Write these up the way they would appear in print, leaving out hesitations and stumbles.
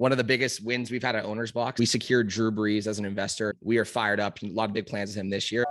One of the biggest wins we've had at Owner's Box, we secured Drew Brees as an investor. We are fired up. A lot of big plans with him this year.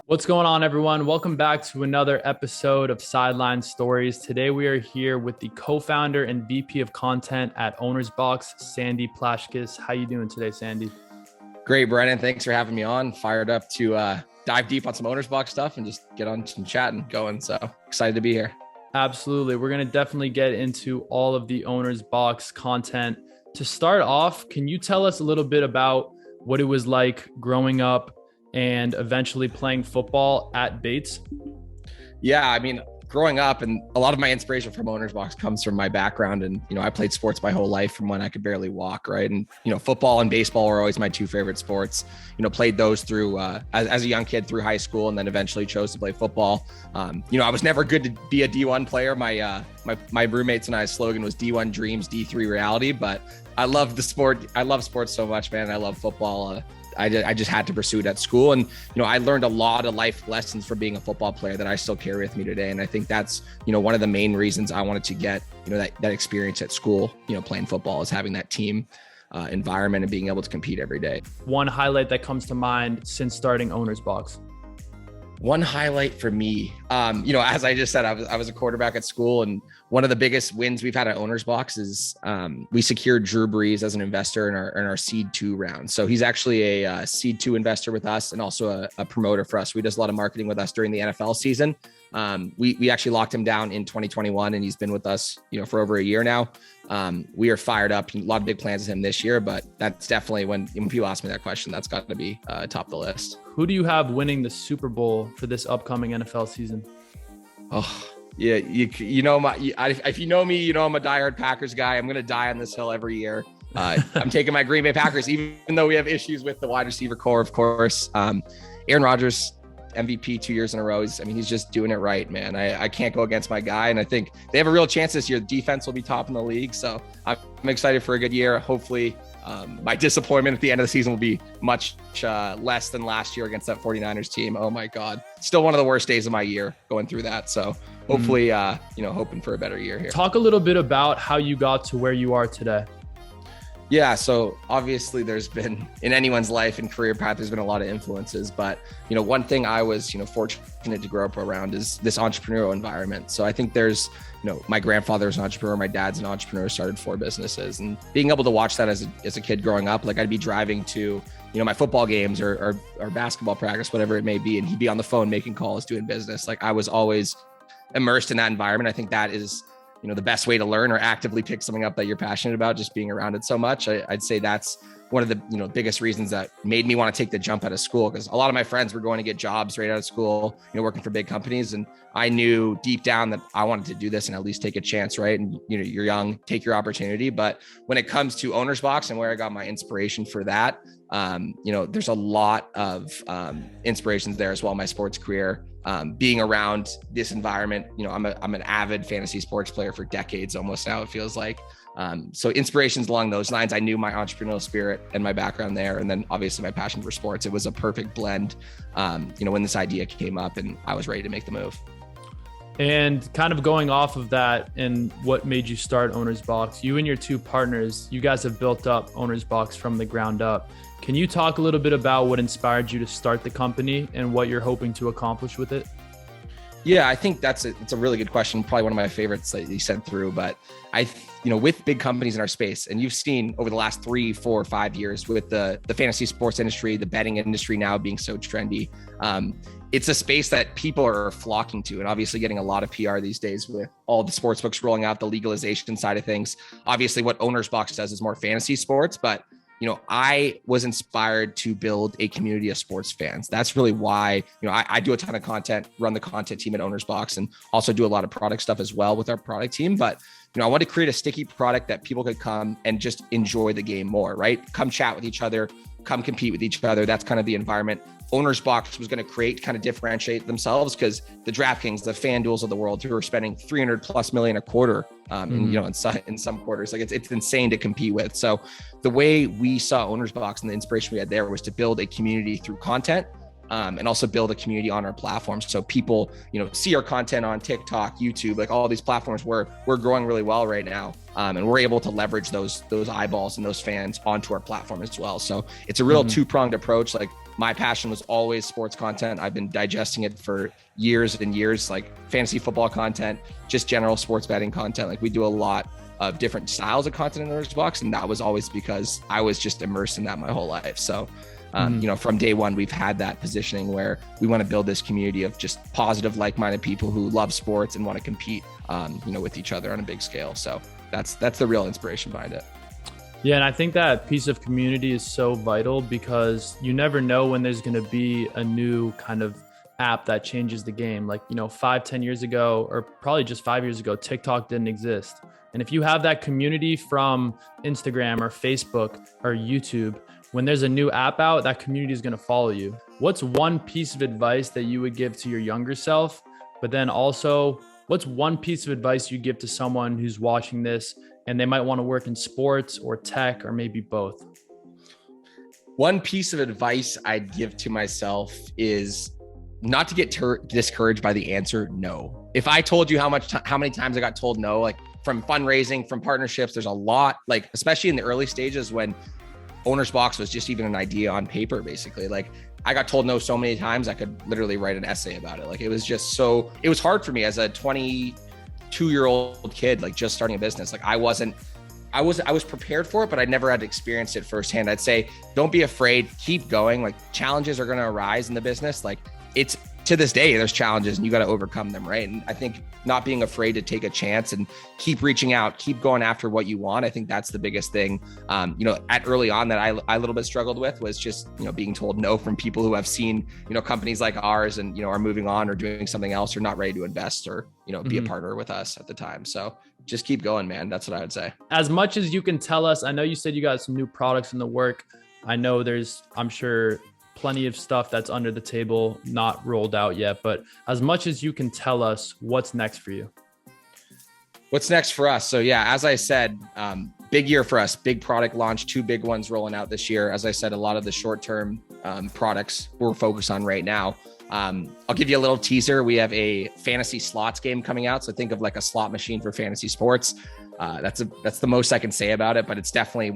What's going on, everyone? Welcome back to another episode of Sideline Stories. Today, we are here with the co-founder and VP of content at Owner's Box, Sandy Plashkes. How you doing today, Sandy? Great, Brennan. Thanks for having me on. Fired up to dive deep on some Owner's Box stuff and just get on some chat and going. So excited to be here. Absolutely. We're going to definitely get into all of the Owner's Box content. To start off, can you tell us a little bit about what it was like growing up and eventually playing football at Bates? Yeah, I mean, growing up, and a lot of my inspiration from Owner's Box comes from my background. And, I played sports my whole life from when I could barely walk, right? And, football and baseball were always my two favorite sports. Played those through, as a young kid through high school, and then eventually chose to play football. I was never good to be a D1 player. My roommates and I's slogan was D1 dreams, D3 reality, but I love the sport. I love sports so much, man. I love football. I just had to pursue it at school. And, I learned a lot of life lessons from being a football player that I still carry with me today. And I think that's, one of the main reasons I wanted to get, that experience at school, playing football, is having that team environment and being able to compete every day. One highlight that comes to mind since starting Owner's Box? One highlight for me, as I just said, I was a quarterback at school, and one of the biggest wins we've had at Owner's Box is we secured Drew Brees as an investor in our seed 2 round. So he's actually a seed 2 investor with us and also a promoter for us. He does a lot of marketing with us during the NFL season. We actually locked him down in 2021, and he's been with us, for over a year now. We are fired up. A lot of big plans with him this year, but that's definitely when people ask me that question, that's got to be top of the list. Who do you have winning the Super Bowl for this upcoming NFL season? Oh, yeah. If you know me, I'm a diehard Packers guy. I'm going to die on this hill every year. I'm taking my Green Bay Packers, even though we have issues with the wide receiver core, of course. Aaron Rodgers, MVP 2 years in a row. He's just doing it right, man. I can't go against my guy. And I think they have a real chance this year. The defense will be top in the league. So I'm excited for a good year. Hopefully my disappointment at the end of the season will be much less than last year against that 49ers team. Oh my God. Still one of the worst days of my year going through that. So hopefully, hoping for a better year here. Talk a little bit about how you got to where you are today. Yeah. So obviously there's been, in anyone's life and career path, there's been a lot of influences, but, one thing I was, fortunate to grow up around is this entrepreneurial environment. So I think there's, my grandfather was an entrepreneur, my dad's an entrepreneur, started 4 businesses, and being able to watch that as a kid growing up, like I'd be driving to, my football games or basketball practice, whatever it may be. And he'd be on the phone, making calls, doing business. Like I was always immersed in that environment. I think that is, the best way to learn or actively pick something up that you're passionate about, just being around it so much. I'd say that's one of the, biggest reasons that made me want to take the jump out of school. Because a lot of my friends were going to get jobs right out of school, working for big companies. And I knew deep down that I wanted to do this and at least take a chance, right? And, you're young, take your opportunity. But when it comes to Owner's Box and where I got my inspiration for that, there's a lot of inspirations there as well. My sports career, being around this environment, I'm an avid fantasy sports player for decades almost now, it feels like. So inspirations along those lines. I knew my entrepreneurial spirit and my background there. And then obviously my passion for sports. It was a perfect blend, when this idea came up and I was ready to make the move. And kind of going off of that and what made you start Owner's Box, you and your 2 partners, you guys have built up Owner's Box from the ground up. Can you talk a little bit about what inspired you to start the company and what you're hoping to accomplish with it? Yeah, I think it's a really good question. Probably one of my favorites that you sent through, but with big companies in our space, and you've seen over the last 3, 4, 5 years with the fantasy sports industry, the betting industry now being so trendy, it's a space that people are flocking to, and obviously getting a lot of PR these days with all the sports books rolling out, the legalization side of things. Obviously what Owner's Box does is more fantasy sports, but I was inspired to build a community of sports fans. That's really why, I do a ton of content, run the content team at Owner's Box, and also do a lot of product stuff as well with our product team. But, I want to create a sticky product that people could come and just enjoy the game more, right? Come chat with each other, come compete with each other. That's kind of the environment Owners Box was going to create, kind of differentiate themselves, because the DraftKings, the FanDuels of the world, who are spending 300 plus million a quarter, in some quarters, like it's insane to compete with. So the way we saw Owners Box and the inspiration we had there was to build a community through content. And also build a community on our platforms. So people, see our content on TikTok, YouTube, like all these platforms where we're growing really well right now. And we're able to leverage those eyeballs and those fans onto our platform as well. So it's a real two-pronged approach. Like my passion was always sports content. I've been digesting it for years and years, like fantasy football content, just general sports betting content. Like we do a lot of different styles of content in Owners Box. And that was always because I was just immersed in that my whole life. So from day one, we've had that positioning where we want to build this community of just positive, like-minded people who love sports and want to compete, with each other on a big scale. So that's the real inspiration behind it. Yeah. And I think that piece of community is so vital, because you never know when there's going to be a new kind of app that changes the game. Like, 5-10 years ago, or probably just 5 years ago, TikTok didn't exist. And if you have that community from Instagram or Facebook or YouTube, when there's a new app out, that community is going to follow you. What's one piece of advice that you would give to your younger self? But then also, what's one piece of advice you give to someone who's watching this and they might want to work in sports or tech or maybe both? One piece of advice I'd give to myself is not to get discouraged by the answer no. If I told you how many times I got told no, like from fundraising, from partnerships, there's a lot, like especially in the early stages when Owners Box was just even an idea on paper, basically. Like I got told no so many times, I could literally write an essay about it. Like it was hard for me as a 22-year-old kid, like just starting a business. Like I was prepared for it, but I never had experienced it firsthand. I'd say, don't be afraid, keep going. Like challenges are going to arise in the business. Like it's, to this day, there's challenges and you got to overcome them, right? And I think not being afraid to take a chance and keep reaching out, keep going after what you want. I think that's the biggest thing, at early on that I a little bit struggled with was just, being told no from people who have seen, companies like ours and, are moving on or doing something else or not ready to invest or, be a partner with us at the time. So just keep going, man. That's what I would say. As much as you can tell us, I know you said you got some new products in the work. I know I'm sure plenty of stuff that's under the table, not rolled out yet, but as much as you can tell us, what's next for you? What's next for us? So yeah, as I said, big year for us, big product launch, 2 big ones rolling out this year. As I said, a lot of the short-term products we're focused on right now. I'll give you a little teaser. We have a fantasy slots game coming out. So think of like a slot machine for fantasy sports. That's the most I can say about it, but it's definitely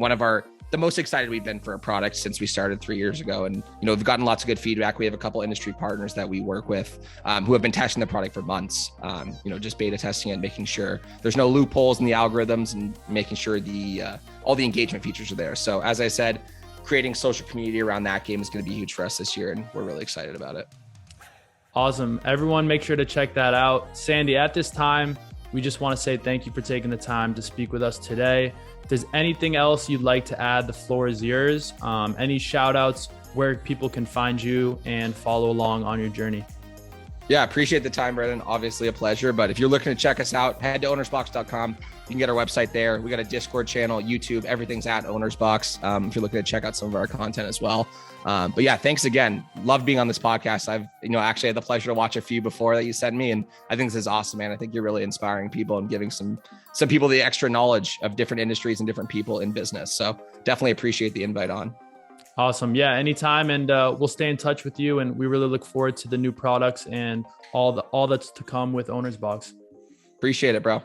the most excited we've been for a product since we started 3 years ago. And, we've gotten lots of good feedback. We have a couple industry partners that we work with who have been testing the product for months, just beta testing it, making sure there's no loopholes in the algorithms and making sure all the engagement features are there. So as I said, creating social community around that game is going to be huge for us this year. And we're really excited about it. Awesome. Everyone, make sure to check that out. Sandy, at this time, we just want to say thank you for taking the time to speak with us today. If there's anything else you'd like to add, the floor is yours. Any shout outs, where people can find you and follow along on your journey. Yeah, appreciate the time, Brendan. Obviously a pleasure. But if you're looking to check us out, head to ownersbox.com. You can get our website there. We got a Discord channel, YouTube, everything's at Ownersbox. If you're looking to check out some of our content as well. But yeah, thanks again. Love being on this podcast. I've, actually had the pleasure to watch a few before that you sent me. And I think this is awesome, man. I think you're really inspiring people and giving some people the extra knowledge of different industries and different people in business. So definitely appreciate the invite on. Awesome. Yeah, anytime. And we'll stay in touch with you. And we really look forward to the new products and all that's to come with Owners Box. Appreciate it, bro.